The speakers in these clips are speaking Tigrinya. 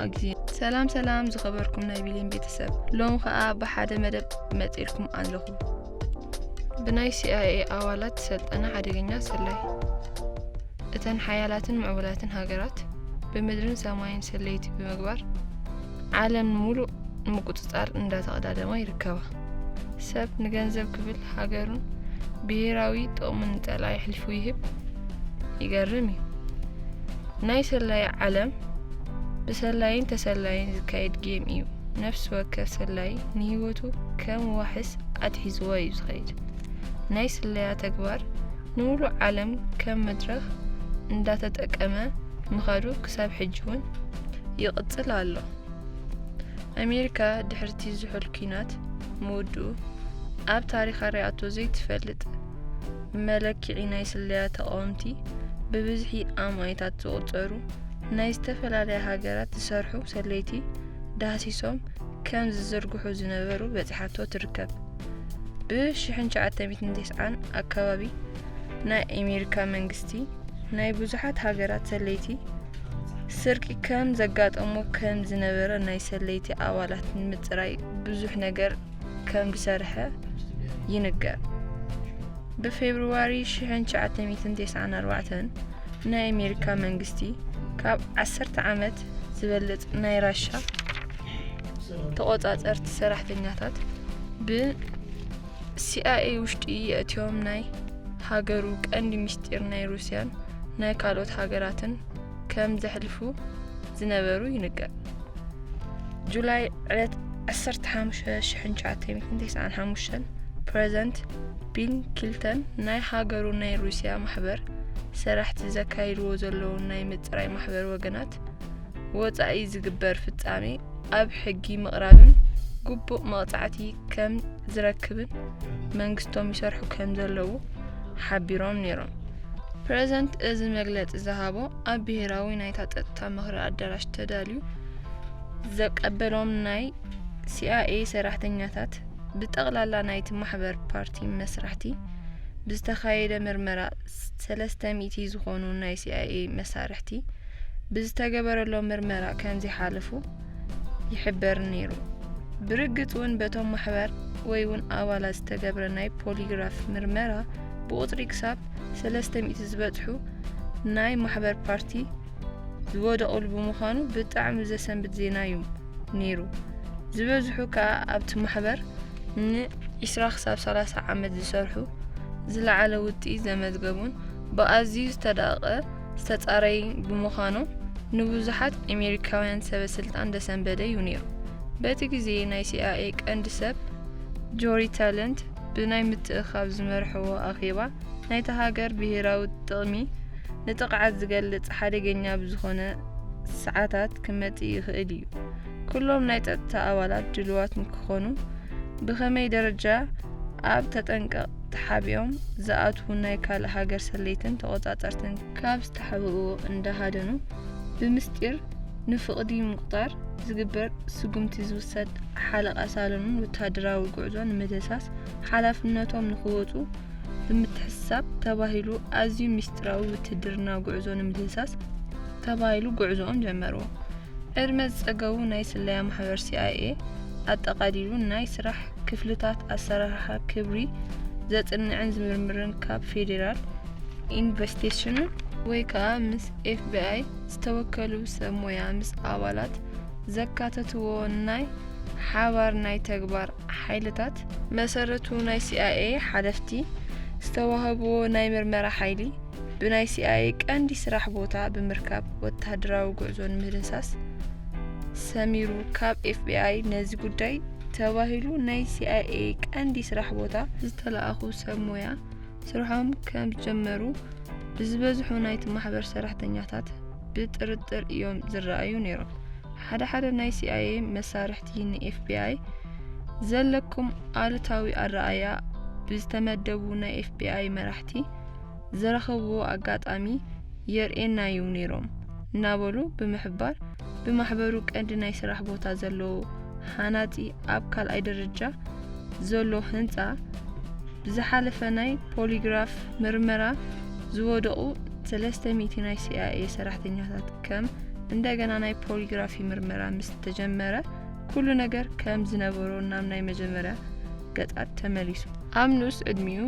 أجزي سلام زخبركم نايبيلين بيتسب لون خاء بحد مدب متيلكم أنلخو بناي CIA أولاد سلطنة حديقنا سلاي اتن حيالاتن معولاتن هاجرات بمدرن ساماين سليتي بمقبر عالم مولو مقتصار اندات قدادة ما يركبه سب نجنزب كفل هاجرون بيراوي طقمن تلاي حلفو يهب يقرمي ناي سلاي عالم بسلاين تسلاين زكايد جيم إيو نفس وكف سلاي نيوتو كم واحس أتحزوا يزغيد ناي سلاي تكبر نولو عالم كم مدرخ اندات تأكما مخارو كساب حجون يقتل الله أمريكا دحرتي زحل كينات مودو أب تاريخ رياضو زي تفلت ملك ناي سلاي تقومتي ببزحي آمايتات تغطرو ناي استفلالي هاجرات تسرحو سليتي داسيسوم كم زرقحو زنبرو بتحاتو تركب بشحن شعاتة 290 أكوابي ناي أمريكا منغستي ناي بزحات هاجرات سليتي سرقي كم زقات أمو كم زنبرو ناي سليتي أولات متراي بزح نجر كم بسرحة ينقر بفبراير شحن شعاتة 294 ناي أمريكا منغستي كاب 10 عامات زبلت ناي راشا تقوطات ارت سراحتنياتات ب CIA وشتي يأتيهم ناي هاجرو كأندي مشتير ناي روسيان ناي كالوت هاجراتن كم زحلفو زنبرو ينقر جولاي على 15 شحن شعاتي 295 بريزنت بيل كيلتن ناي هاجرو ناي روسيا محبر سرحت زكايل وزلو ناي متراي محبر وجنات وطعي زقبر في التعمي أب حقي مقرابن قبو مقطعتي كم زركبن منقستهم يشرحوا كم زلو حبيرهم نيرهم بريزنت إذن مغلط زهابو أب بهراوي ناي تاتتا مغرا أدراش تداليو زق أبلهم ناي CIA سرحتنياتات بتغلالا نايت محبر بارتي مسرحتي بزتخايدة مرمرة 300 زخونو ناي CIA مسارحتي بزتقبر اللو مرمرة كان زي حالفو يحبر نيرو برقتون بتوم محبر ويون أولا استقبر ناي بوليغراف مرمرة بوطريق ساب 300 زبطحو ناي محبر بارتي زودا قلبو مخانو بتعم زسن بتزينايوم نيرو زبزحو كأبت محبر من إسراخ ساب 30 عامد زسرحو زل على وتي زمزقبون بأزيز تداقة ستاري بمخانو نبوزحات أمريكاويان سبب سلطان دسن بدا يونيرو باتك زي ناي CIA اند سب جوري تالنت بناي متأخاب زمرحو أخيبا ناي تهاجر بهراو التغمي نتقعد زقلت حادقينيا بزخونة ساعاتات كمتي يخيليو كلهم ناي تأولات جلوات مكخونو بخمي درجة أب تتنقق تحابيهم زاعتو ناي كال هاجر سليتن تقوطاترتن كابس تحبقو اندهادنو بمستير نفقدي مقدار زقبر سقمتي زوسد حلقة سالنون وتهدراوي قعدون مدساس حلافناتهم نخوتو بمتحساب تباهيلو أزيو مستراوي وتدرنا قعدون مدساس تباهيلو قعدون جمرو ارمز اقاو ناي سلايا محور CIA أتقاديلو ناي سراح كفلتات أسراحة كبري ذات النعنز مرمرن كاب فيدرال إنفستيشن ويكا مس FBI استوكلو سمويا مس أولات زكاتتو ناي حوار ناي تكبر حيلتات مسارتو ناي CIA حدفتي استوهبو ناي مرمرة حيلي بناي CIA كاندي سراح بوتا بمركب وتهدراو قعزون مدنساس سميرو كاب FBI نازي قداي تواهلو ناي CIA كاندي سراح بوتا زتلاقو سمويا سرحهم كم جمرو بزبزحو نايت محبر سرحتنياتات بترتر يوم زرأيو نيرو حدا ناي CIA مسارحتي ني FBI زلكم آلتاوي الرأيا بزتمدبو ناي FBI مرحتي زرخبو أقاطامي يرئينا يو نيروم نابلو بمحبرو كاند ناي سراح بوتا زلو حاناتي أبكال أي درجة زلو هنسا بزحالفة ناي بوليغراف مرمرة زودقو 300 ناي CIA سراحتنياتات كم እንደገና ናይ ፖሊግራፊ ምርመራ ምስ ተጀመረ ኩሉ ነገር ከም ዝነበሮ ናብ ናይ መጀመሪያ ገጣት ተመሊሱ ኣብ ንኡስ ዕድሚኡ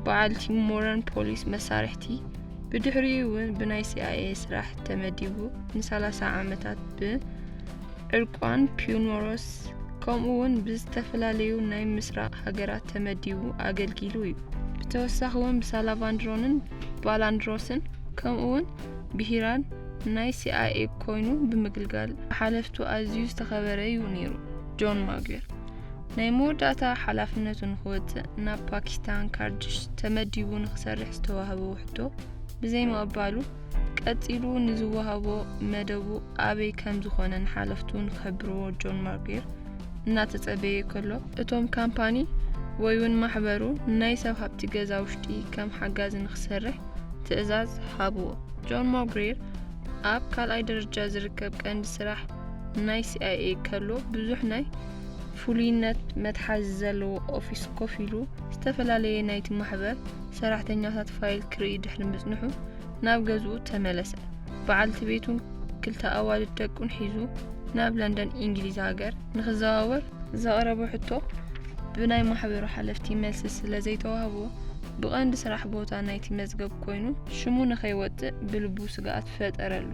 በዓልቲ ሞረን ፖሊስ መሳርሕቲ ብድሕሪኡ እውን ብናይ CIA ስራሕ ተመዲቡ ን30 ዓመታት ብዕርቋን ፒዮኖሮስ ከምኡውን ብዝተፈላለዩ ናይ ምስራቅ ሃገራት ተመዲቡ ኣገልጊሉ እዩ ብተወሳኺ እውን ብሳላቫንድሮንን ባላንድሮስን ከምኡውን ብሂራን ናይ CIA ኮይኑ ብምግልጋል ሓለፍቱ ኣዝዩ ዝተኸበረ እዩ ነይሩ ጆን ማግዌር ናይ መወዳእታ ሓላፍነቱን ክወፅእ ናብ ፓኪስታን ካርድሽ ተመዲቡ ንክሰርሕ ዝተዋህበ ውሕቶ ብዘይ ምቕባሉ ቀፂሉ ንዝወሃቦ መደቡ ኣበይ ከም ዝኾነን ሓለፍቱን ክሕብርዎ ጆን ማግዌር እናተጸበየ ከሎ እቶም ካምፓኒ ወይ እውን ማሕበሩ ናይ ሰብ ሃብቲ ገዛ ውሽጢ ከም ሓጋዝ ንክሰርሕ ትእዛዝ ሃብዎ ጆን ማግዌር ኣብ ካልኣይ ደረጃ ዝርከብ ቀንዲ ስራሕ ናይ CIA ከሎ ብዙሕ ናይ ፍሉይነት መትሓዝ ዘለዎ ኦፊስ ኮፍ ኢሉ ዝተፈላለየ ናይቲ ማሕበር ሰራሕተኛታት ፋይል ክርኢ ድሕሪ ምጽንሑ ናብ ገዝኡ ተመለሰ በዓልቲ ቤቱን ክልተ ኣዋልድ ደቁን ሒዙ ናብ ለንደን እንግሊዝ ሃገር ንኽዘዋወር ዘቕረበ ሕቶ ብናይ ማሕበሩ ሓለፍቲ መልሲ ስለ ዘይተዋህቦ ብቐንዲ ስራሕ ቦታ ናይቲ መዝገብ ኮይኑ ሽሙ ንኸይወፅእ ብልቡ ስጋኣት ፈጠረሉ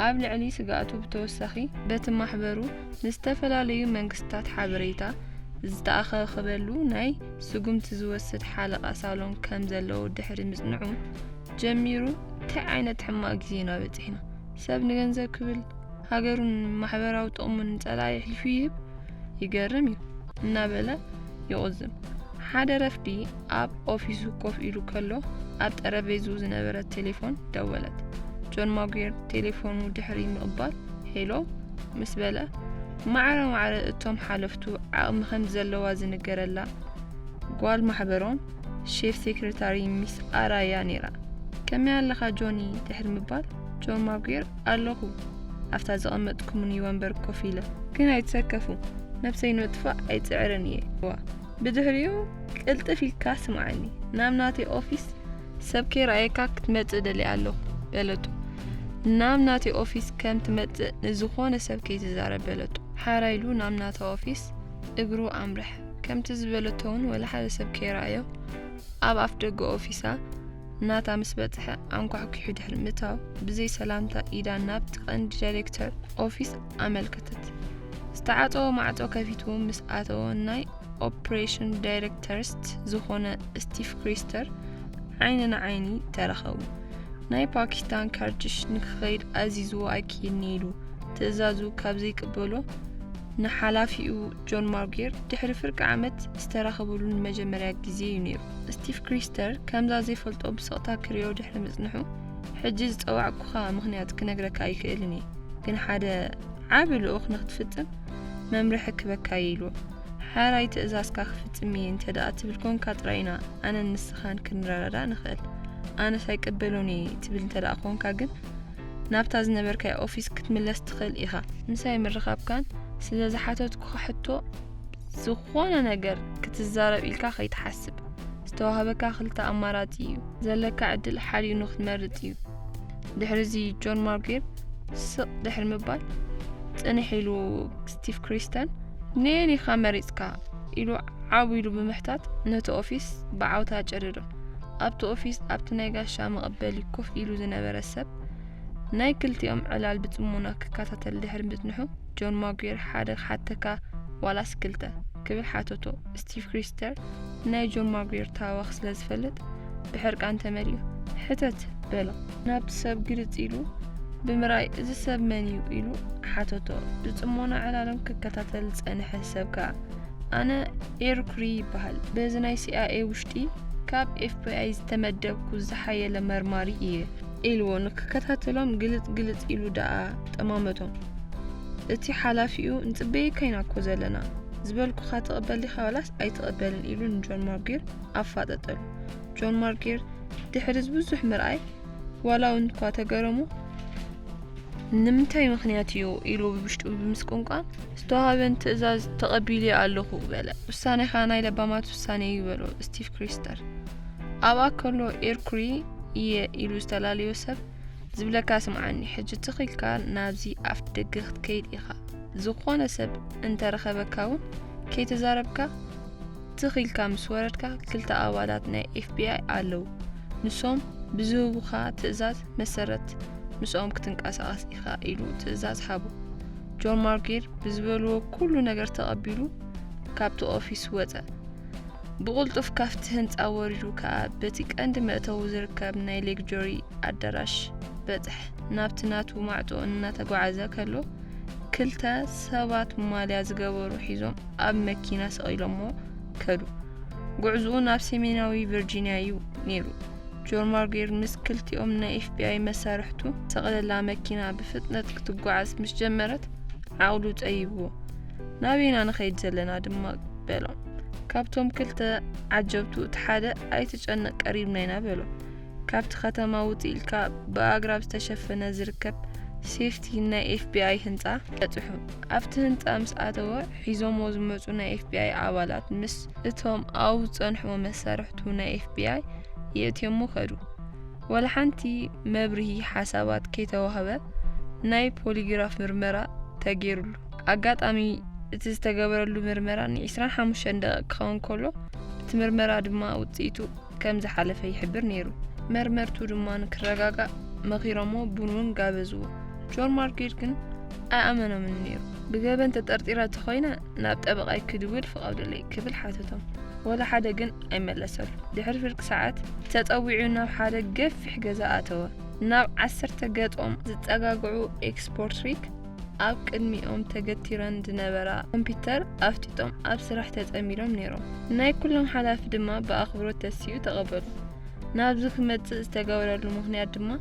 ኣብ ልዕሊ ስጋኣቱ ብተወሳኺ በቲ ማሕበሩ ንዝተፈላለዩ መንግስታት ሓበሬታ ዝተኣኸበሉ ናይ ስጉምቲ ዝወስድ ሓለቓ ሳሎን ከም ዘለዎ ድሕሪ ምጽንዑ ጀሚሩ እንታይ ዓይነት ሕማቕ ግዜ እናበፂሕና ሰብ ንገንዘብ ክብል ሃገሩን ማሕበራዊ ጥቕሙን ጸላኢ ሕልፊ ይህብ ይገርም እዩ እናበለ ይቕዝም ሓደ ረፍዲ ኣብ ኦፊሱ ኮፍ ኢሉ ከሎ ኣብ ጠረጴዙ ዝነበረት ቴሌፎን ደወለት ጆን ማግዌር ቴሌፎኑ ድሕሪ ምቕባል ሄሎ ምስ በለ ማዕረ እቶም ሓለፍቱ ዓቕሚ ከም ዘለዋ ዝንገረላ ጓል ማሕበሮም ሼፍ ሴክሬታሪ ሚስ ኣራያ ነይራ ከመይ ኣለኻ ጆኒ ድሕሪ ምባል ጆን ማግዌር ኣለኹ ኣፍታ ዝቐመጥኩምኒ ወንበር ኮፍ ኢለ ግን ኣይተሰከፉ ነፍሰይ ንጥፋእ ኣይፅዕርን እየ ብድሕሪኡ ቅልጥፍ ኢልካ ስምዓኒ ናብ ናተይ ኦፊስ ሰብ ከይረኣየካ ክትመጽእ ደሊ ኣለኹ በለቱ ናብ ናተይ ኦፊስ ከም ትመጽእ ንዝኾነ ሰብ ከይትዛረብ በለቱ ሓራይሉ ናብ ናተ ኦፊስ እግሩ ኣምርሕ ከምቲ ዝበለቶውን ወላ ሓደ ሰብ ከይረኣዮ ኣብ ኣፍ ደገ ኦፊሳ ናታ ምስ በጽሐ ኣንኳሕኩሑ ድሕሪ ምእታው ብዘይ ሰላምታ ኢዳ ናብቲ ቀንዲ ዳይሬክተር ኦፊስ ኣመልከተት ዝተዓፀወ ማዕጾ ከፊቱ ምስ ኣተወ ናይ ኦፕሬሽን ዳይሬክተርስ ዝኾነ ስቲቭ ክሪስተር ዓይኒ ንዓይኒ ተረኸቡ ናይ ፓኪስታን ካርድሽ ንክኸይድ ኣዚዝዎ ኣይክይድኒ ኢሉ ትእዛዙ ካብ ዘይቅበሎ ንሓላፊኡ ጆን ማግዌር ድሕሪ ፍርቂ ዓመት ዝተራኸብሉ ንመጀመርያ ግዜ እዩ ነይሩ ስቲቭ ክሪስተር ከምዛ ዘይፈልጦ ብስቕታ ክሪዮ ድሕሪ ምጽንሑ ሕጂ ዝፀዋዕኩኻ ምኽንያት ክነግረካ ኣይክእልን እየ ግን ሓደ ዓብ ልኡኽ ንኽትፍጽም መምርሒ ክበካ ኢሉ ሓራይ ትእዛዝካ ክፍጽም እየ እንተደኣ ትብል ኮንካ ጥራይና ኣነ ንስኻን ክንረዳዳ ንኽእል ኣነ ሳይቅበሎኒ ትብል እንተደኣ ኮንካ ግን ናብታ ዝነበርካይ ኦፊስ ክትምለስ ትኽእል ኢኻ ምሳይ ምርኻብካን ስለ ዝሓተትኩ ሕቶ ዝኾነ ነገር ክትዛረብ ኢልካ ከይትሓስብ ዝተዋህበካ ክልተ ኣማራፂ እዩ ዘለካ ዕድል ሓዲኡ ንኽትመርጥ እዩ ድሕሪዚ ጆን ማግዌር ስቕ ድሕሪ ምባል ጽንሕ ኢሉ ስቲቭ ክሪስተን ነየን ኢኻ መሪፅካ ኢሉ ዓቡ ኢሉ ብምሕታት ነቲ ኦፊስ ብዓውታ ጨሪሮ ኣብቲ ኦፊስ ኣብቲ ናይ ጋሻ መቐበሊ ኮፍ ኢሉ ዝነበረ ሰብ ናይ ክልቲኦም ዕላል ብጽሙና ክከታተል ድሕሪ ምጽንሑ ጆን ማግዌር ሓደ ሓተካ ዋላስ ክልተ ክብል ሓተቶ ስቲቭ ክሪስተር ናይ ጆን ማግዌር ታዋኽ ስለ ዝፈልጥ ብሕርቃን ተመልዩ ሕተት በሎ ናብቲ ሰብ ግልጽ ኢሉ ብምራይ እዚ ሰብ መን እዩ ኢሉ ሓተቶ ብጽሙና ዕላሎም ክከታተል ጸንሐ ሰብካ ኣነ ኤርኩሪ ይበሃል በዚ ናይ CIA ውሽጢ ካብ FBI ዝተመደብኩ ዝሓየለ መርማሪ እየ ኢልዎ ንክከታተሎም ግልጽ ኢሉ ደኣ ጠማመቶም እቲ ሓላፊኡ እንጽበይካ ኢናኮ ዘለና ዝበልኩኻ ተቐበል ዲኻ ወላስ ኣይተቐበልን ኢሉ ንጆን ማግዌር ኣፋጠጠሉ ጆን ማግዌር ድሕሪ ብዙሕ ምርኣይ ዋላው እንኳ ተገረሙ ንምንታይ ምኽንያት እዩ ኢሉ ብውሽጡ ብምስቆንቋ ዝተዋህበን ትእዛዝ ተቐቢሉ ኣለኹ በለ ውሳኔኻ ናይ ለባማት ውሳኔ እዩ በሎ ስቲቭ ክሪስተር ኣብኣ ከሎ ኤርኩሪ እየ ኢሉ ዝተላለዮ ሰብ ዝብለካ ስምعني ሕጂ ትኺልካ ናብዚ ኣፍ ደገ ክትከይድ ኢኻ ዝኾነ ሰብ እንተረኸበካውን ከይተዛረብካ ትኺልካ ምስ ወረድካ ክልተ ኣባላት ናይ FBI ኣለዉ ንሶም ብዝህቡኻ ትእዛዝ መሰረት ምስኦም ክትንቀሳቐስ ኢኻ ኢሉ ትእዛዝ ሃቡ ጆን ማርጌር ብዝበልዎ ኩሉ ነገር ተቐቢሉ ካብቲ ኦፊስ ወፀ ብቁልጡፍ ካፍቲ ህንፃ ወሪዱ ከዓ በቲ ቀንዲ መእተዊ ዝርከብ ናይ ሌክቸሪ ኣዳራሽ በፅሕ ናብቲ ናቱ ማዕጦ እናተጓዓዘ ከሎ ክልተ ሰባት ማልያ ዝገበሩ ሒዞም ኣብ መኪና ሰቂሎሞ ከዱ ጉዕዝኡ ናብ ሰሜናዊ ቨርጂኒያ እዩ ነይሩ ጆን ማርጌር ምስ ክልቲኦም ናይ FBI መሳርሕቱ ሰቕለላ መኪና ብፍጥነት ክትጓዓዝ ምስ ጀመረት ዓቕሉ ጠይብዎ ናቤና ንኸይድ ዘለና ድማ በሎም ካብቶም ክልተ ዓጀብቱ ተሓደ ኣይተጨነቕ ቀሪብና ኢና በሎ ካብቲ ከተማ ውፅኢልካ ብኣግራብ ዝተሸፈነ ዝርከብ ሴፍቲ ናይ FBI ህንፃ በፅሑ ኣብቲ ህንፃ ምስ ኣተወ ሒዞሞ ዝመፁ ናይ FBI ኣባላት ምስ እቶም ኣብ ፀንሕዎ መሳርሕቱ ናይ FBI የእትዮሞ ከዱ ወላ ሓንቲ መብርሂ ሓሳባት ከይተዋህበ ናይ ፖሊግራፍ ምርመራ ተገይሩሉ ኣጋጣሚ እቲ ዝተገበረሉ ምርመራ ን25 ደቂቃ ክኸውን ከሎ እቲ ምርመራ ድማ ውፅኢቱ ከም ዝሓለፈ ይሕብር ነይሩ መርመርቱ ድማ ንክረጋጋእ መኺሮሞ ቡኑን ጋበዝዎ ጆን ማርጌር ግን ኣኣመኖምን ነይሩ ብገበን ተጠርጢራ ተኾይነ ናብ ጠበቃይ ክድውል ፍቐዱለይ ክብል ሓተቶም ወላ ሓደ ግን ኣይመለሰሉ ድሕሪ ፍርቂ ሰዓት ተጠዊዑ ናብ ሓደ ገፊሕ ገዛ ኣተወ ናብ 10 ገጾም ዝፀጋግዑ ኤክስፖርትሪክ ኣብ ቅድሚኦም ተገቲረን ዝነበራ ኮምፒተር ኣፍቲጦም ኣብ ስራሕ ተጸሚዶም ነይሮም ናይ ኩሎም ሓላፊ ድማ ብኣኽብሮት ተሲኡ ተቐበሉ ናብዚ ክመጽእ ዝተገበረሉ ምኽንያት ድማ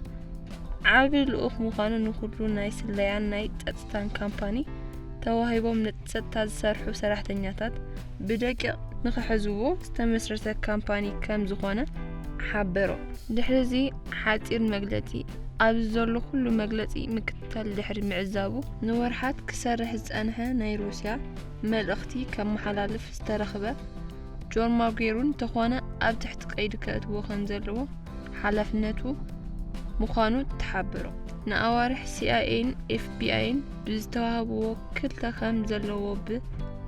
ዓብዪ ልኡኽ ምዃኑ ንኹሉ ናይ ስለያን ናይ ጸጥታን ካምፓኒ ተዋሂቦም ንጸጥታ ዝሰርሑ ሰራሕተኛታት ብደቂቕ ንኽሕዝዎ ዝተመስረተ ካምፓኒ ከም ዝኾነ ሓበሮ ድሕሪዚ ሓፂር መግለጺ ኣብዚ ዘሎ ኩሉ መግለጺ ምክትታል ድሕሪ ምዕዛቡ ንወርሓት ክሰርሕ ዝጸንሐ ናይ ሩስያ መልእኽቲ ከመሓላልፍ ዝተረኸበ ጆን ማርጌሩን ተኾነ ኣብ ትሕቲ ቀይዲ ከእትዎ ከም ዘለዎ ሓላፍነቱ ምዃኑ ተሓበሮ ንኣዋርሕ CIAን FBIን ብዝተዋህብዎ ክልተ ከም ዘለዎ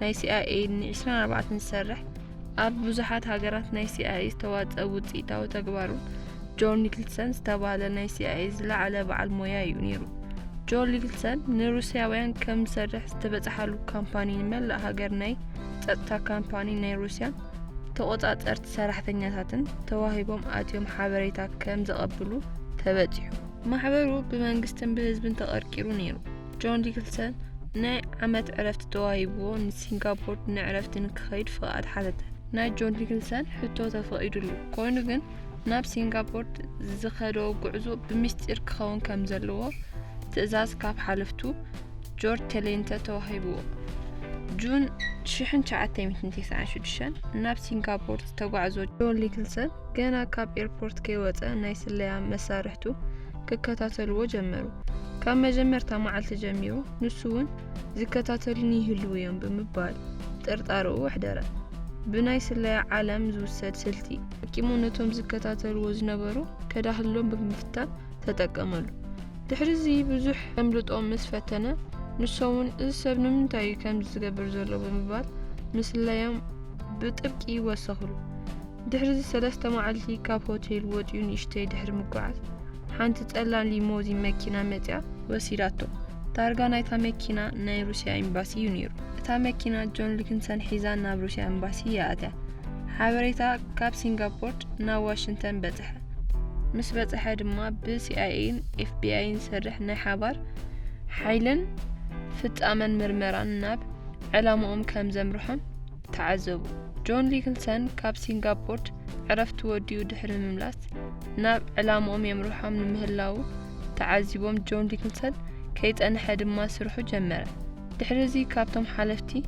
ናይ CIA ን24 ዝሰርሕ ኣብ ብዙሓት ሃገራት ናይ CIA ዝተዋፀ ውፅኢታዊ ተግባሩ ጆን ኒክልሰን ዝተባሃለ ናይ CIA ዝለዓለ በዓል ሞያ እዩ ነይሩ ጆን ኒክልሰን ንሩስያውያን ከም ዝሰርሕ ዝተበፅሓሉ ካምፓኒ ንመላእ ሃገር ናይ ጸጥታ ካምፓኒ ናይ ሩስያ ተቆጻጸርቲ ሰራሕተኛታትን ተዋሂቦም ኣትዮም ሓበሬታ ከም ዘቐብሉ ተበፂሑ ማሕበሩ ብመንግስትን ብህዝብን ተቐርቂሩ ነይሩ ጆን ኒክልሰን ናይ ዓመት ዕረፍቲ ተዋሂብዎ ንሲንጋፖር ንዕረፍቲ ንክኸይድ ፍቓድ ሓተተ ናይ ጆን ኒክልሰን ሕቶ ተፈቒዱሉ ኮይኑ ግን ናብ ሲንጋፖር ዝኸዶ ጉዕዞ ብምስጢር ክኸውን ከም ዘለዎ ትእዛዝ ካብ ሓለፍቱ ጆርጅ ቴሌንተ ተዋሂብዎ ጁን 1996 ናብ ሲንጋፖር ተጓዕዞ ጆን ኒክልሰን ገና ካብ ኤርፖርት ከይወፀ ናይ ስለያ መሳርሕቱ ክከታተልዎ ጀመሩ ካብ መጀመርታ መዓልቲ ጀሚሩ ንሱውን ዝከታተሉን ይህልው እዮም ብምባል ጥርጣርኡ ወሕደረ ብናይ ስለያ ዓለም ዝውሰድ ስልቲ ቂሙ ነቶም ዝከታተልዎ ዝነበሩ ከዳህሎም ብምፍታን ተጠቀመሉ ድሕሪዚ ብዙሕ ኣምልጦም ምስ ፈተነ ንሶውን እዚ ሰብ ንምንታይ ከም ዝገብር ዘሎ ብምባል ምስለዮም ብጥብቂ ወሰኽሉ ድሕሪዚ 3 መዓልቲ ካብ ሆቴል ወጥዩ ንእሽተይ ድሕሪ ምጓዓዝ ሓንቲ ጸላም ሊሞዚን መኪና መጽያ ወሲዳቶ ታርጋ ናይታ መኪና ናይ ሩስያ ኤምባሲ እዩ ነይሩ እታ መኪና ጆን ኒክልሰን ሒዛ ናብ ሩስያ ኤምባሲ ያኣትያ ሓበሬታ ካብ ሲንጋፖር ናብ ዋሽንግተን በጽሐ ምስ በጽሐ ድማ ብCIAን FBIን ዝሰርሕ ናይ ሓባር ሓይልን ፍጻመን ምርመራን ናብ ዕላምኦም ከም ዘምርሖም ተዓዘቡ ጆን ኒክልሰን ካብ ሲንጋፖር ዕረፍቲ ወዲኡ ድሕሪ ምምላስ ናብ ዕላምኦም የምርሖም ንምህላው ተዓዚቦም ጆን ኒክልሰን ከይጸንሐ ድማ ስርሑ ጀመረ ድሕሪዚ ካብቶም ሓለፍቲ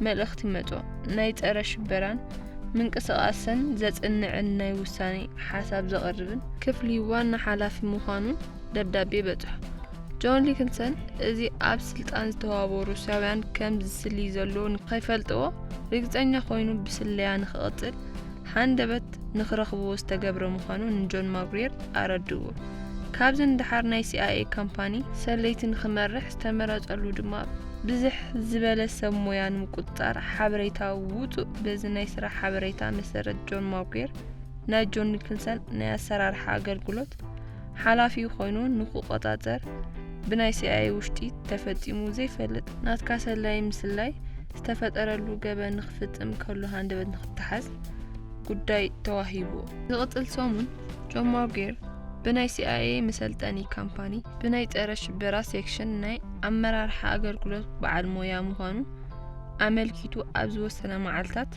መልእኽቲ መጾ ናይ ጸረ ሽበራን ምንቅስቓስን ዘጽንዕን ናይ ውሳኔ ሓሳብ ዘቕርብን ክፍሊ ዋና ሓላፊ ምዃኑ ደብዳቤ በጽሖ ጆን ኒክልሰን እዚ ኣብ ስልጣን ዝተዋሃበ ሩስያውያን ከም ዝስሊ ዘሎ ንኸይፈልጥዎ ርግጸኛ ኮይኑ ብስለያ ንኽቕጽል ሃንደበት ንኽረኽብዎ ዝተገብረ ምዃኑ ንጆን ማርጌር ኣረድዎ ካብዝ እንድሓር ናይ CIA ካምፓኒ ሰለይትን ክመርሕ ዝተመረጸሉ ድማ ብዝሕ ዝበለ ሰብ ሞያ ንምቁጽጻር ሓበሬታ ውጡእ በዚ ናይ ስራሕ ሓበሬታ መሰረት ጆን ማጉየር ናይ ጆን ኒክልሰን ናይ አሰራርሓ አገልግሎት ሓላፊ ኮይኑ ንኽቆጻጸር ብናይ CIA ውሽጢ ተፈጺሙ ዘይፈልጥ ናትካ ሰላይ ምስላይ ዝተፈጠረሉ ገበን ንኽፍጽም ከሎ ሃንደበት ንኽትሓዝ ጉዳይ ተዋሂቡ ዝቕጽል ሰሙን ጆን ማጉየር ብናይ CIA መሰልጠኒ ካምፓኒ ብናይ ጸረ ሽበራ ሴክሽን ናይ አመራርሓ አገልግሎት በዓል ሞያ ምዃኑ አመልኪቱ ኣብ ዝወሰነ መዓልታት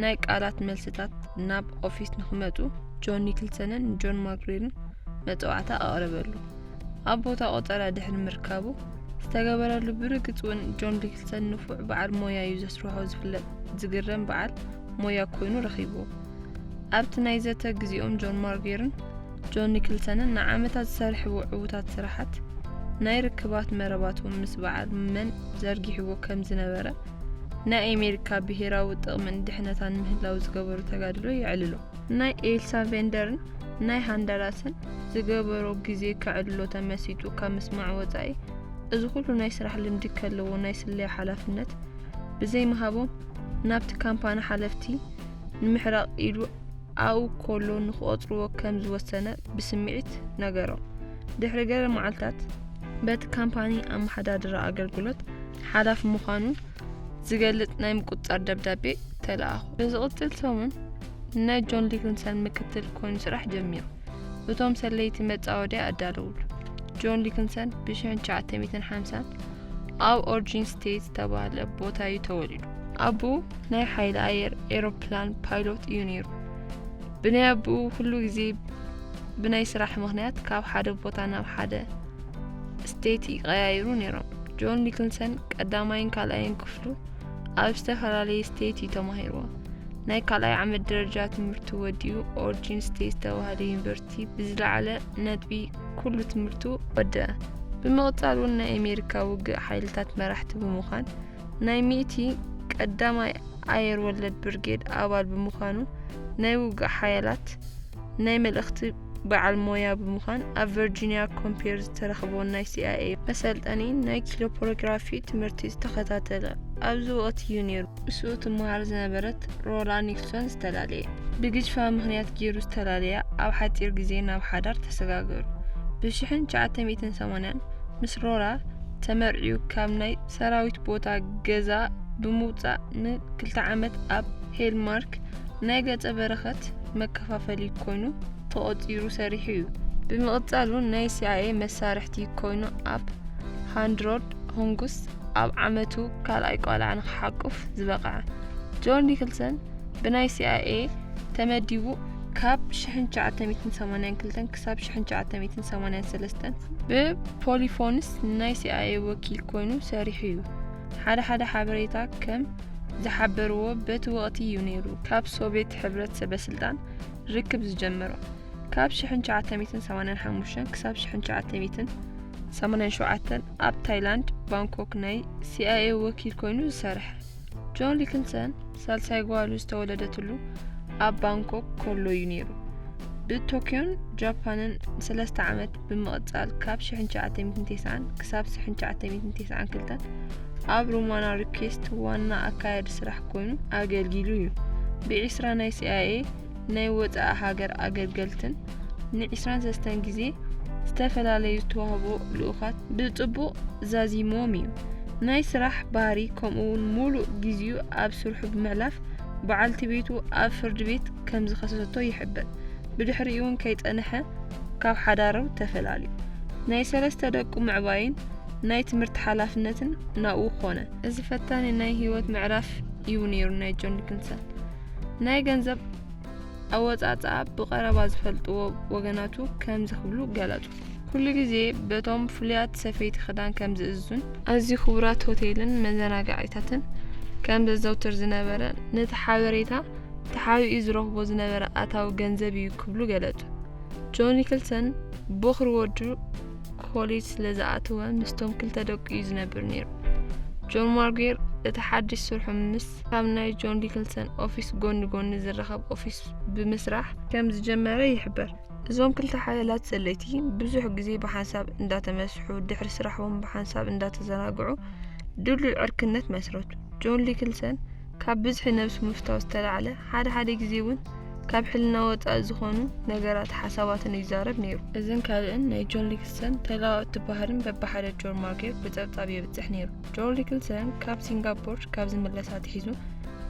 ናይ ቃላት መልስታት ናብ ኦፊስ ንኽመጡ ጆን ኒክልሰንን ጆን ማጉየርን መጽዋዕታ አቕረበሉ ኣብ ቦታ ቆጠራ ድሕሪ ምርካቡ ዝተገበረሉ ብርግጽውን ጆን ኒክልሰን ንፉዕ በዓል ሞያ እዩ ዘስርሖ ዝፍለጥ ዝግረም በዓል ሞያ ኮይኑ ረኺቡ ኣብቲ ናይ ዘተ ግዚኦም ጆን ማጉየርን ጆን ኒክልሰንን ንዓመታት ዝሰርሕዎ ዕዉታት ስራሓት ናይ ርክባት መረባቶም ምስ በዓል መን ዘርጊሕዎ ከም ዝነበረ ናይ አሜሪካ ብሄራዊ ጥቕምን ድሕነታን ምህላው ዝገበሩ ተጋድሎ ይዕልሎ ናይ ኤልሳ ቬንደርን ናይ ሃንዳራስን ዝገበሮ ግዜ ከዕልሎ ተመሲጡ ካብ ምስማዕ ወጻኢ እዚ ኩሉ ናይ ስራሕ ልምዲ ከለዎ ናይ ስለያ ሓላፍነት ብዘይ መሃቦም ናብቲ ካምፓኒ ሓለፍቲ ንምሕራቕ ኢሉ ኣው ኮሎ ንኽቆጽርዎ ከም ዝወሰነ ብስምዒት ነገሮም ድሕሪ ገለ መዓልታት በቲ ካምፓኒ ኣመሓዳድራ አገልግሎት ሓላፊ ምዃኑ ዝገልጽ ናይ ምቁጽጻር ደብዳቤ ተለኣኹ ብዝቕጽል ሰሙን ናይ ጆን ኒክልሰን ምክትል ኮይኑ ስራሕ ጀሚሩ እቶም ሰለይቲ መጻወድያ ኣዳለውሉ ጆን ኒክልሰን ብ1950 ኣብ ኦሪጂን ስቴት ዝተባሃለ ቦታ እዩ ተወሊዱ ኣቡ ናይ ሓይሊ ኣየር ኤሮፕላን ፓይሎት እዩ ነይሩ ብናይ ኣቡ ኩሉ ግዜ ብናይ ስራሕ ምኽንያት ካብ ሓደ ቦታ ናብ ሓደ ስቴት ይቀያይሩ ነይሮም ጆን ኒክልሰን ቀዳማይን ካልኣይን ክፍሉ ኣብ ዝተፈላለየ ስቴት ተማሂርዎ ናይ ካልኣይ ዓመት ደረጃ ትምህርቲ ወዲኡ ኦሪጂን ስቴት ዝተባሃለ ዩኒቨርሲቲ ብዝለዓለ ነጥቢ ኩሉ ትምህርቱ ወድአ ብምቕጻል እውን ናይ አሜሪካ ውግእ ሓይልታት መራሕቲ ብምዃን ናይ ሚእቲ ቀዳማይ ኣየር ወለድ ብርጌድ ኣባል ብምዃኑ ናይ ውግእ ሓያላት ናይ መልእኽቲ በዓል ሞያ ብምዃን ኣብ ቨርጂኒያ ኮምፒየር ዝተረኸቦ ናይ CIA መሰልጠኒ ናይ ኪሎፕሮግራፊ ትምህርቲ ዝተኸታተለ ኣብዚ ወቕቲ እዩ ነይሩ ምስኡ ትመሃር ዝነበረት ሮላ ኒክልሰን ዝተላለየ ብግጅፋ ምኽንያት ገይሩ ዝተላለያ ኣብ ሓፂር ግዜ ናብ ሓዳር ተሰጋገሩ ብ1980 ምስ ሮላ ተመርዒዩ ካብ ናይ ሰራዊት ቦታ ገዛ ብምውፃእ ን2 ዓመት ኣብ ሄልማርክ ናይ ገጸ በረኸት መከፋፈሊ ኮይኑ ተቆፂሩ ሰሪሑ እዩ ብምቕጻሉ ናይ CIA መሳርሕቲ ኮይኑ ኣብ ሃንድሮድ ሆንጉስ ኣብ ዓመቱ ካልኣይ ቆልዓ ንኽሓቁፍ ዝበቕዐ ጆን ኒክልሰን ብናይ CIA ተመዲቡ ካብ 1982 ክሳብ 1983 ብፖሊፎንስ ናይ CIA ወኪል ኮይኑ ሰሪሑ እዩ ሓደ ሓበሬታ ከም ዝሓበርዎ በቲ ወቕቲ እዩ ነይሩ ካብ ሶቪየት ሕብረት ሰበስልጣን ርክብ ዝጀመሮ ካብ 1985 ክሳብ 1987 ኣብ ታይላንድ ባንኮክ ናይ CIA ወኪል ኮይኑ ዝሰርሐ ጆን ኒክልሰን ሳልሳይ ጓሉ ዝተወለደትሉ ኣብ ባንኮክ ኮሎ እዩ ነይሩ ብቶኪዮን ጃፓንን 3 ዓመት ብምቕጻል ካብ 1990 ክሳብ 1992 ኣብ ሮማና ሪኩዌስት ዋና ኣካያዲ ስራሕ ኮይኑ ኣገልጊሉ እዩ ብ20 ናይ CIA ናይ ወፃኢ ሃገር ኣገልገልትን ን23 ግዜ ዝተፈላለዩ ዝተዋህቦ ልኡኻት ብጽቡቕ ዛዚሞም እዩ ናይ ስራሕ ባህሪ ከምኡውን ሙሉእ ግዚኡ ኣብ ስርሑ ብምዕላፍ በዓልቲ ቤቱ ኣብ ፍርድ ቤት ከም ዝኸሰሰቶ ይሕበር ብድሕሪኡ እውን ከይጸንሐ ካብ ሓዳረው ተፈላልዩ ናይ 3 ደቁ ምዕባይን ናይ ትምህርቲ ሓላፍነትን ናኡ ኾነ እዚ ፈታኒ ናይ ህይወት ምዕራፍ እዩ ነይሩ ናይ ጆን ኒክልሰን ናይ ገንዘብ ኣወጻጽኣ ብቐረባ ዝፈልጥዎ ወገናቱ ከም ዝኽብሉ ገለጹ ኩሉ ግዜ በቶም ፍሉያት ሰፈይቲ ክዳን ከም ዝእዙን ኣዝዩ ክቡራት ሆቴልን መዘናግዒታትን ከም ዘዘውትር ዝነበረ ነቲ ሓበሬታ ተሓቢኡ ዝረኽቦ ዝነበረ ኣታዊ ገንዘብ እዩ ክብሉ ገለጹ ጆን ኒክልሰን ብኽሪ ወዱ ኮሌጅ ስለዝኣተወ ምስቶም 2 ደቂ እዩ ዝነብር ነይሩ ጆን ማጉየር እቲ ሓድሽ ስርሑ ምስ ካብ ናይ ጆን ኒክልሰን ኦፊስ ጎኒ ዝረኸብ ኦፊስ ብምስራሕ ከም ዝጀመረ ይሕበር እዞም ክልተ ሓያላት ሰለይቲ ብዙሕ ግዜ ብሓንሳብ እንዳተመስሑ ድሕሪ ስራሕዎም ብሓንሳብ እንዳተዘናግዑ ድልዱል ዕርክነት መስረቱ። ጆን ኒክልሰን ካብ ብዝሒ ነብሲ ምፍታው ዝተላዕለ ሓደ ግዜ እውን ካብ ሕልና ወፃኢ ዝኾኑ ነገራት ሓሳባትን ይዛረብ ነይሩ። እዘን ካልእን ናይ ጆን ኒክልሰን ተለዋወጥቲ ባህርን በብሓደ ጆን ማርጌር ብፀብጣብ የብፅሕ ነይሩ። ጆን ኒክልሰን ካብ ሲንጋፖር ካብ ዝመለሳት ሒዙ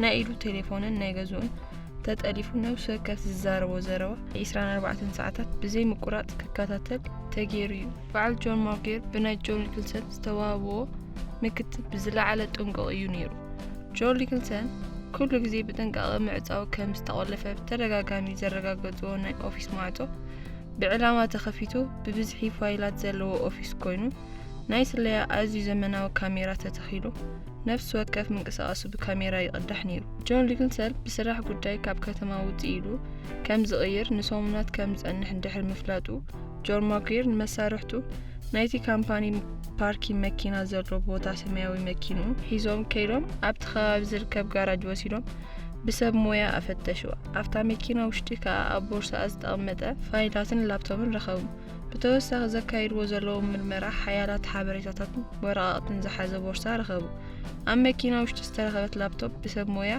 ናይ ኢዱ ቴሌፎንን ናይ ገዝኡን ተጠሊፉ ነብሱ ወከፍ ዝዛረቦ ዘረባ 24 ሰዓታት ብዘይ ምቁራፅ ክከታተል ተገይሩ እዩ። በዓል ጆን ማርጌር ብናይ ጆን ኒክልሰን ዝተዋህብዎ ምክትል ብዝለዓለ ጥንቁቕ እዩ ነይሩ። ጆን ኒክልሰን ኩሉ ግዜ ብጥንቃቐ ምዕፃው ከም ዝተቆለፈ ብተደጋጋሚ ዘረጋገፅዎ ናይ ኦፊስ ማዕጾ ብዕላማ ተኸፊቱ ብብዝሒ ፋይላት ዘለዎ ኦፊስ ኮይኑ ናይ ስለያ ኣዝዩ ዘመናዊ ካሜራ ተተኺሉ ነፍሲ ወከፍ ምንቅስቃሱ ብካሜራ ይቅዳሕ ነይሩ። ጆን ኒክልሰን ብስራሕ ጉዳይ ካብ ከተማ ውፅእ ኢሉ ከም ዝቕይር ንሰሙናት ከም ዝጸንሕ እንድሕር ምፍላጡ ጆን ማርጌር ንመሳርሕቱ ናይቲ ካምፓኒ ፓርኪንግ መኪና ዘሎ ቦታ ሰማያዊ መኪኑ ሒዞም ከይዶም ኣብቲ ከባቢ ዝርከብ ጋራጅ ወሲዶም ብሰብ ሞያ ኣፈተሽዋ። ኣብታ መኪና ውሽጢ ከዓ ኣብ ቦርሳ ዝተቐመጠ ፋይላትን ላፕቶፕን ረኸቡ። ብተወሳኺ ዘካይድዎ ዘለዉ ምርመራ ሓያላት ሓበሬታታትን ወረቓቕትን ዝሓዘ ቦርሳ ረኸቡ። ኣብ መኪና ውሽጢ ዝተረኸበት ላፕቶፕ ብሰብ ሞያ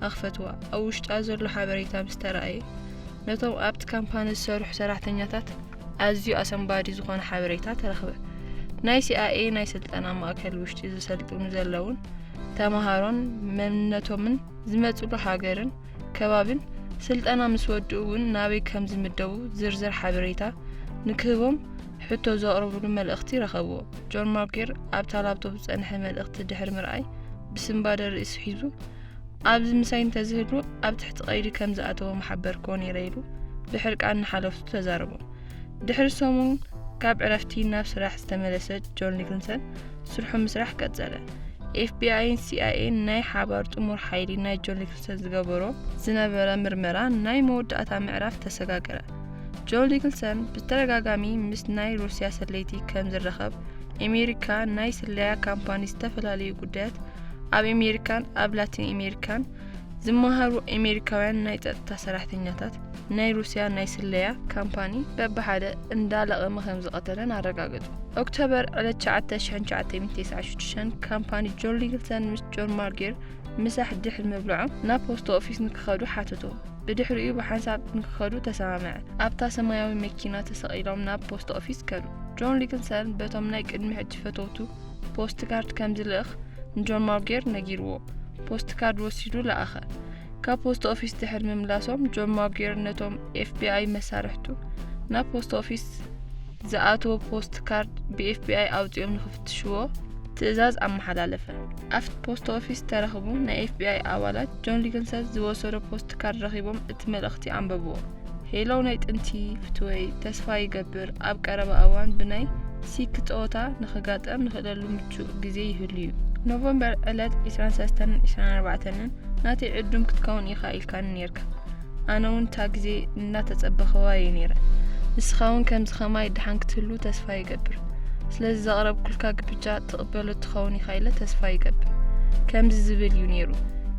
ኣኽፈትዋ። ኣብ ውሽጣ ዘሎ ሓበሬታ ምስ ተረኣየ ነቶም ኣብቲ ካምፓኒ ዝሰርሑ ሰራሕተኛታት ኣዝዩ ኣሰንባዲ ዝኾነ ሓበሬታ ተረኸበ። ናይ ሲአይኤ ናይ ስልጠና ማእከል ውሽጢ ዝሰልጥኑ ዘለውን ተማሃሮን መንነቶምን ዝመጽሉ ሃገርን ከባብን ስልጠና ምስ ወድኡ እውን ናበይ ከም ዝምደቡ ዝርዝር ሓበሬታ ንክህቦም ሕቶ ዘቕርብሉ መልእኽቲ ረኸብዎ። ጆን ማርጌር ኣብታ ላፕቶፕ ዝጸንሐ መልእኽቲ ድሕሪ ምርኣይ ብስምባደ ርእሱ ሒዙ ኣብዚ ምሳይ እንተዝህሉ ኣብ ትሕቲ ቀይዲ ከም ዝኣተዎ ማሕበር ኮን ይረይሉ ብሕርቃን ንሓለፍቱ ተዛረቡ። ድሕሪ ሰሙን ካብ ዕረፍቲ ናብ ስራሕ ዝተመለሰ ጆን ኒክልሰን ስርሑ ምስራሕ ቀጸለ። ኤፍቢአይን ሲአይኤን ናይ ሓባር ጥሙር ሓይሊ ናይ ጆን ኒክልሰን ዝገበሮ ዝነበረ ምርመራ ናይ መወዳእታ ምዕራፍ ተሰጋገረ። ጆን ኒክልሰን ብተደጋጋሚ ምስ ናይ ሩስያ ሰለይቲ ከም ዝረኸብ ኣሜሪካ ናይ ስለያ ካምፓኒ ዝተፈላለዩ ጉዳያት ኣብ ኣሜሪካን ኣብ ላቲን ኣሜሪካን ዝመሃሩ ኣሜሪካውያን ናይ ጸጥታ ሰራሕተኛታት ናይ ሩስያ ናይ ስለያ ካምፓኒ በብሓደ እንዳለቐመ ከም ዝቐተለን ኣረጋገጹ። ኦክቶበር 1996 ካምፓኒ ጆን ኒክልሰን ምስ ጆን ማርጌር ምሳሕ ድሕሪ ምብልዖም ናብ ፖስት ኦፊስ ንክኸዱ ሓተቶ። ብድሕሪኡ ብሓንሳብ ንክኸዱ ተሰማምዐ። ኣብታ ሰማያዊ መኪና ተሰቒሎም ናብ ፖስት ኦፊስ ከዱ። ጆን ኒክልሰን በቶም ናይ ቅድሚ ሕጂ ፈተውቱ ፖስት ካርድ ከም ዝልእኽ ንጆን ማርጌር ነጊርዎ። ፖስት ካርድ ወሲዱ ለኣኸ። ካብ ፖስት ኦፊስ ድሕሪ ምምላሶም ጆን ማርጌር ነቶም ኤፍቢአይ መሳርሕቱ ናብ ፖስት ኦፊስ ዝኣተወ ፖስት ካርድ ብኤፍቢአይ ኣውፂኦም ንክፍትሽዎ ትእዛዝ ኣመሓላለፈ። ኣብቲ ፖስት ኦፊስ ተረኽቡ ናይ ኤፍቢአይ ኣባላት ጆን ኒክልሰን ዝወሰዶ ፖስት ካርድ ረኺቦም እቲ መልእኽቲ ኣንበብዎ። ሄሎ ናይ ጥንቲ ፍትወይ ተስፋ ይገብር ኣብ ቀረባ እዋን ብናይ ሲክ ጸወታ ንኽጋጠም ንኽእለሉ ምቹእ ግዜ ይህሉ እዩ። ኖቨምበር 23-24 ናተይ ዕዱም ክትከውን ኢኻ ኢልካን ነርካ። ኣነ እውን ታ ግዜ እናተጸበኸዋ እየ ነይረ። ንስኻውን ከምዚ ኸማይ ድሓን ክትህሉ ተስፋ ይገብር። ስለዚ ዘቕረብ ኩልካ ግብጃ ትቕበሎ ትኸውን ኢኻ ኢለ ተስፋ ይገብር። ከምዚ ዝብል እዩ ነይሩ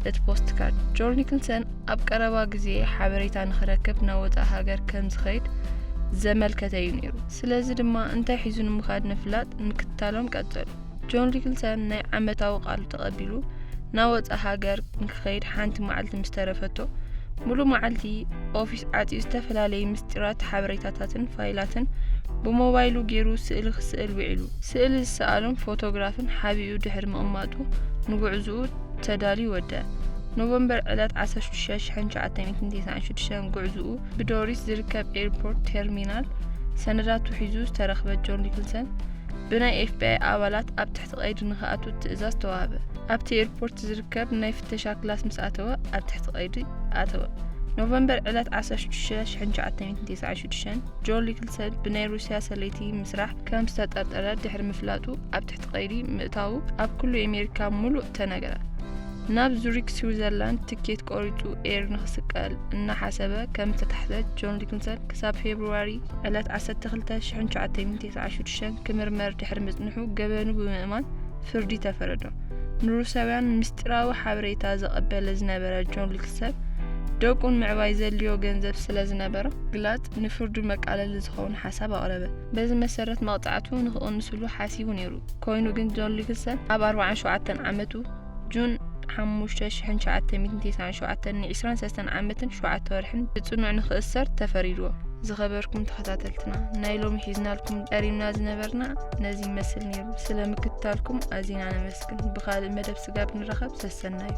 እቲ ፖስት ካርድ። ጆን ኒክልሰን ኣብ ቀረባ ግዜ ሓበሬታ ንኽረክብ ናብ ወፃኢ ሃገር ከም ዝኸይድ ዘመልከተ እዩ ነይሩ። ስለዚ ድማ እንታይ ሒዙ ንምኻድ ንፍላጥ ምክትታሎም ቀጸሉ። ጆን ኒክልሰን ናይ ዓመታዊ ቃሉ ተቐቢሉ ናብ ወፃኢ ሃገር ንክኸይድ ሓንቲ መዓልቲ ምስ ተረፈቶ ሙሉእ መዓልቲ ኦፊስ ዓፂዩ ዝተፈላለዩ ምስጢራት ሓበሬታታትን ፋይላትን ብሞባይሉ ገይሩ ስእሊ ክስእል ውዒሉ። ስእሊ ዝሰኣሎም ፎቶግራፍን ሓቢኡ ድሕሪ ምቕማጡ ንጉዕዝኡ ተዳልዩ ወድአ። ኖቨምበር 16-1996 ጉዕዝኡ ብዶሪስ ዝርከብ ኤርፖርት ተርሚናል ሰነዳቱ ሒዙ ዝተረኽበ ጆን ኒክልሰን ብናይ ኤፍቢአይ ኣባላት ኣብ ትሕቲ ቀይዲ ንኽኣቱ ትእዛዝ ተዋህበ። ኣብቲ ኤርፖርት ዝርከብ ናይ ፍተሻ ክላስ ምስ ኣተወ ኣብ ትሕቲ ቀይዲ ኣተወ። ኖቨምበር 16-1996 ጆን ኒክልሰን ብናይ ሩስያ ሰለይቲ ምስራሕ ከም ዝተጠርጠረ ድሕሪ ምፍላጡ ኣብ ትሕቲ ቀይዲ ምእታዉ ኣብ ኩሉ ኣሜሪካ ሙሉእ ተነገረ። ናብ ዙሪክ ስዊዘርላንድ ትኬት ቆሪጹ ኤር ንኽስቀል እናሓሰበ ከም ዝተታሕተ ጆን ኒክልሰን ክሳብ ፌብሩዋሪ 12-1996 ክምርመር ድሕሪ ምጽንሑ ገበኑ ብምእማን ፍርዲ ተፈረዶ። ንሩስያውያን ምስጢራዊ ሓበሬታ ዘቐበለ ዝነበረ ጆን ኒክልሰን ደቁን ምዕባይ ዘልዮ ገንዘብ ስለ ዝነበረ ግላጥ ንፍርዱ መቃለሊ ዝኸውን ሓሳብ አቅረበ። በዚ መሰረት መቅጣዕቱ ንክቅንስሉ ሓሲቡ ነይሩ። ኮይኑ ግን ጆን ኒክሰን ኣብ 47 ዓመቱ ጁን 5997 ን23 ዓመትን 7 ወርሕን ብጽኑዕ ንክእሰር ተፈሪድዎ። ዝኸበርኩም ተኸታተልትና ናይ ሎሚ ሒዝናልኩም ቀሪብና ዝነበርና ነዚ ይመስል ነይሩ። ስለምክትታልኩም ኣዚና ነመስግን። ብኻልእ መደብ ስጋ ብንረኸብ ሰሰናዩ።